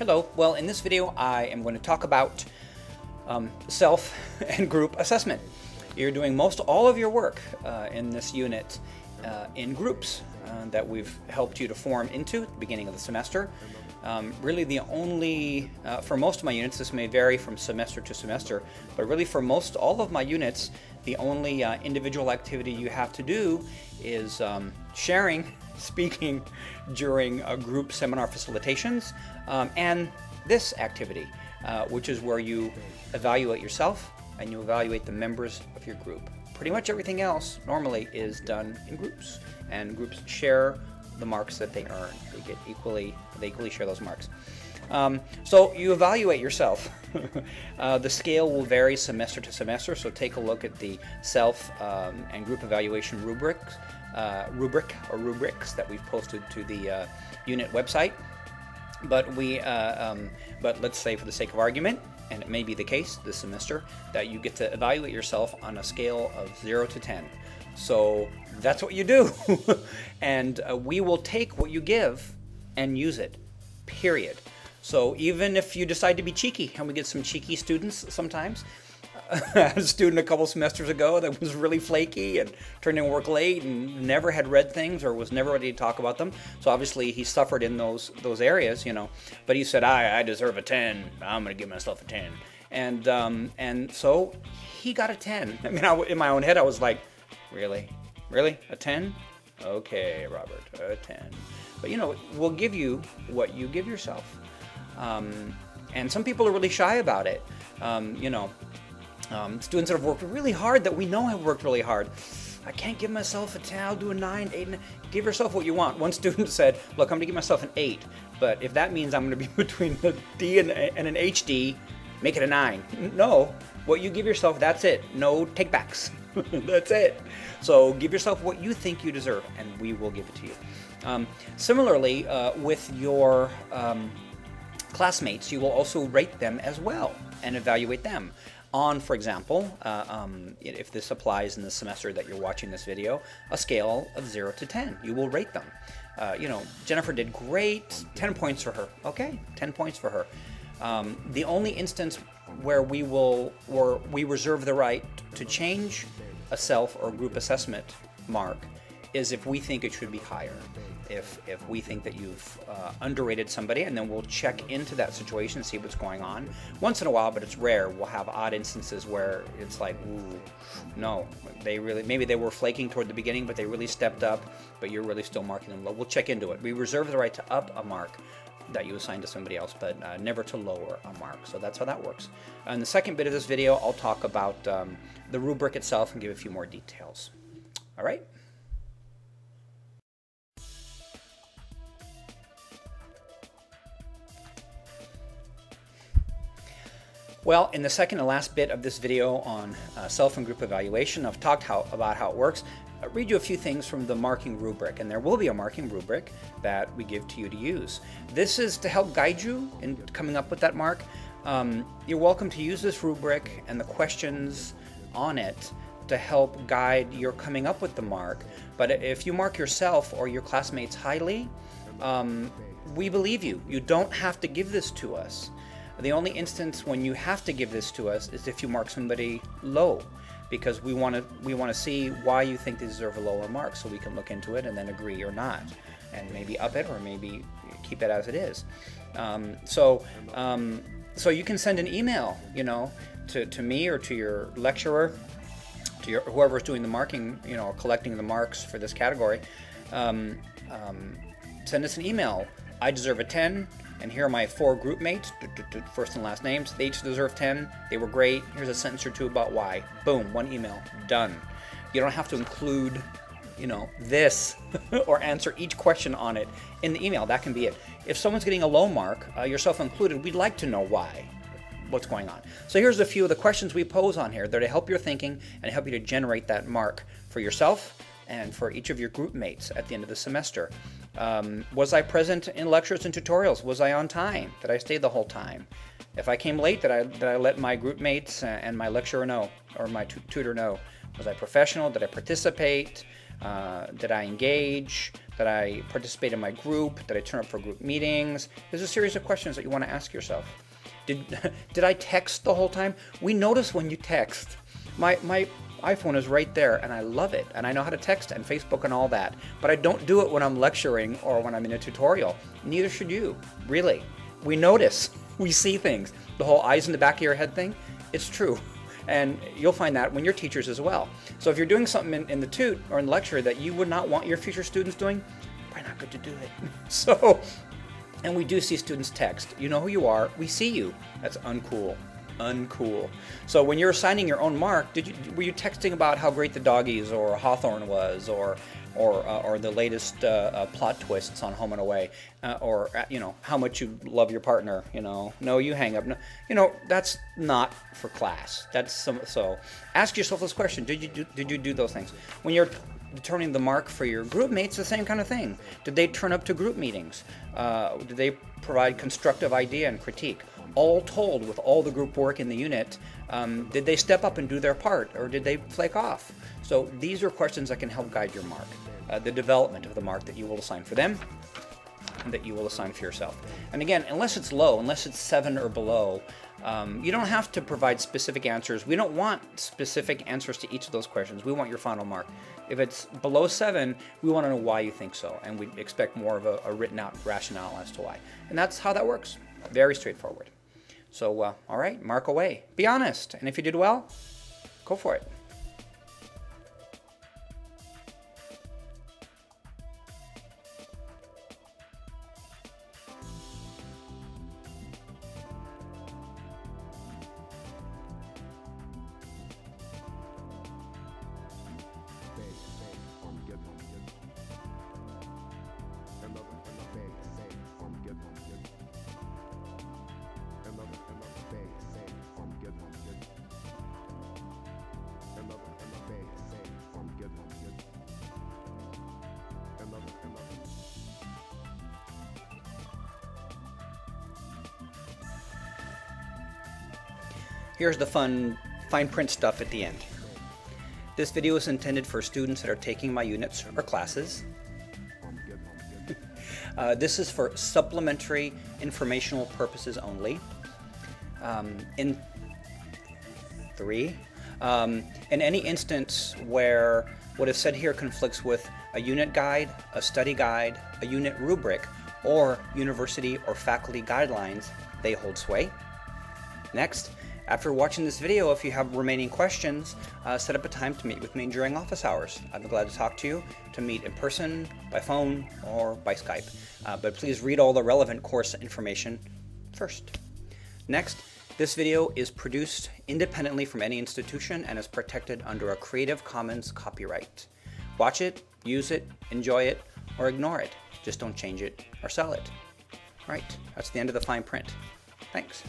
Hello, well in this video I am going to talk about self and group assessment. You're doing most all of your work in this unit in groups that we've helped you to form into at the beginning of the semester. Really the only, for most of my units, this may vary from semester to semester, but really for most all of my units, the only individual activity you have to do is sharing, speaking during group seminar facilitations, and this activity, which is where you evaluate yourself and you evaluate the members of your group. Pretty much everything else normally is done in groups, and groups share the marks that they earn. They equally share those marks. So you evaluate yourself. The scale will vary semester to semester, so take a look at the self and group evaluation rubrics that we've posted to the unit website. But but let's say, for the sake of argument, and it may be the case this semester, that you get to evaluate yourself on a scale of 0 to 10. So that's what you do. And we will take what you give and use it, period. So even if you decide to be cheeky, and we get some cheeky students sometimes. I had a student a couple semesters ago that was really flaky and turned in work late and never had read things or was never ready to talk about them. So obviously he suffered in those areas, you know. But he said, I deserve a 10. I'm going to give myself a 10. And so he got a 10. I mean, in my own head, I was like, really? Really? A 10? Okay, Robert, a 10. But, you know, we'll give you what you give yourself. And some people are really shy about it, you know. Students that have worked really hard, that we know have worked really hard. I can't give myself a 10, I'll do a 9, 8, 9. Give yourself what you want. One student said, look, I'm going to give myself an 8, but if that means I'm going to be between a D and an HD, make it a 9. No, what you give yourself, that's it. No takebacks. That's it. So give yourself what you think you deserve, and we will give it to you. Similarly, with your classmates, you will also rate them as well and evaluate them. On, for example, if this applies in the semester that you're watching this video, a scale of 0 to 10. You will rate them. You know, Jennifer did great, 10 points for her. Okay, 10 points for her. The only instance where we reserve the right to change a self or group assessment mark is if we think it should be higher. If we think that you've underrated somebody, and then we'll check into that situation and see what's going on. Once in a while, but it's rare, we'll have odd instances where it's like, ooh, no, maybe they were flaking toward the beginning, but they really stepped up, but you're really still marking them low. We'll check into it. We reserve the right to up a mark that you assign to somebody else, but never to lower a mark. So that's how that works. In the second bit of this video, I'll talk about the rubric itself and give a few more details. All right? Well, in the second and last bit of this video on self and group evaluation, I've talked about how it works. I'll read you a few things from the marking rubric, and there will be a marking rubric that we give to you to use. This is to help guide you in coming up with that mark. You're welcome to use this rubric and the questions on it to help guide your coming up with the mark. But if you mark yourself or your classmates highly, we believe you. You don't have to give this to us. The only instance when you have to give this to us is if you mark somebody low, because we want to see why you think they deserve a lower mark, so we can look into it and then agree or not, and maybe up it or maybe keep it as it is. So you can send an email, you know, to me or to your lecturer, to whoever's doing the marking, you know, or collecting the marks for this category. Send us an email. I deserve a 10. And here are my 4 group mates, first and last names. They each deserve 10. They were great. Here's a sentence or two about why. Boom, 1 email, done. You don't have to include, you know, this or answer each question on it in the email. That can be it. If someone's getting a low mark, yourself included, we'd like to know why, what's going on. So here's a few of the questions we pose on here. They're to help your thinking and help you to generate that mark for yourself and for each of your group mates at the end of the semester. Was I present in lectures and tutorials? Was I on time? Did I stay the whole time? If I came late, did I let my group mates and my lecturer know, or my tutor know? Was I professional? Did I participate? Did I engage? Did I participate in my group? Did I turn up for group meetings? There's a series of questions that you want to ask yourself. Did I text the whole time? We notice when you text. My iPhone is right there, and I love it, and I know how to text and Facebook and all that, but I don't do it when I'm lecturing or when I'm in a tutorial. Neither should you, really. We notice, we see things. The whole eyes in the back of your head thing, it's true. And you'll find that when you're teachers as well. So if you're doing something in the tut or in the lecture that you would not want your future students doing, probably not good to do it. So, and we do see students text. You know who you are. We see you. That's uncool. Uncool. So when you're assigning your own mark, were you texting about how great the Doggies or Hawthorne was, or the latest plot twists on Home and Away, or how much you love your partner? No, you hang up. No, that's not for class. That's so. Ask yourself this question: Did you do those things when you're determining the mark for your group mates? The same kind of thing. Did they turn up to group meetings? Did they provide constructive idea and critique? All told, with all the group work in the unit, did they step up and do their part, or did they flake off? So these are questions that can help guide your mark, the development of the mark that you will assign for them and that you will assign for yourself. And again, unless it's low, unless it's 7 or below, you don't have to provide specific answers. We don't want specific answers to each of those questions. We want your final mark. If it's below 7, we want to know why you think so, and we expect more of a written out rationale as to why. And that's how that works. Very straightforward. So, all right, mark away. Be honest, and if you did well, go for it. Here's the fun fine print stuff at the end. This video is intended for students that are taking my units or classes. This is for supplementary informational purposes only. In any instance where what is said here conflicts with a unit guide, a study guide, a unit rubric, or university or faculty guidelines, they hold sway. Next, after watching this video, if you have remaining questions, set up a time to meet with me during office hours. I'd be glad to talk to you, to meet in person, by phone, or by Skype. But please read all the relevant course information first. Next, this video is produced independently from any institution and is protected under a Creative Commons copyright. Watch it, use it, enjoy it, or ignore it. Just don't change it or sell it. All right, that's the end of the fine print. Thanks.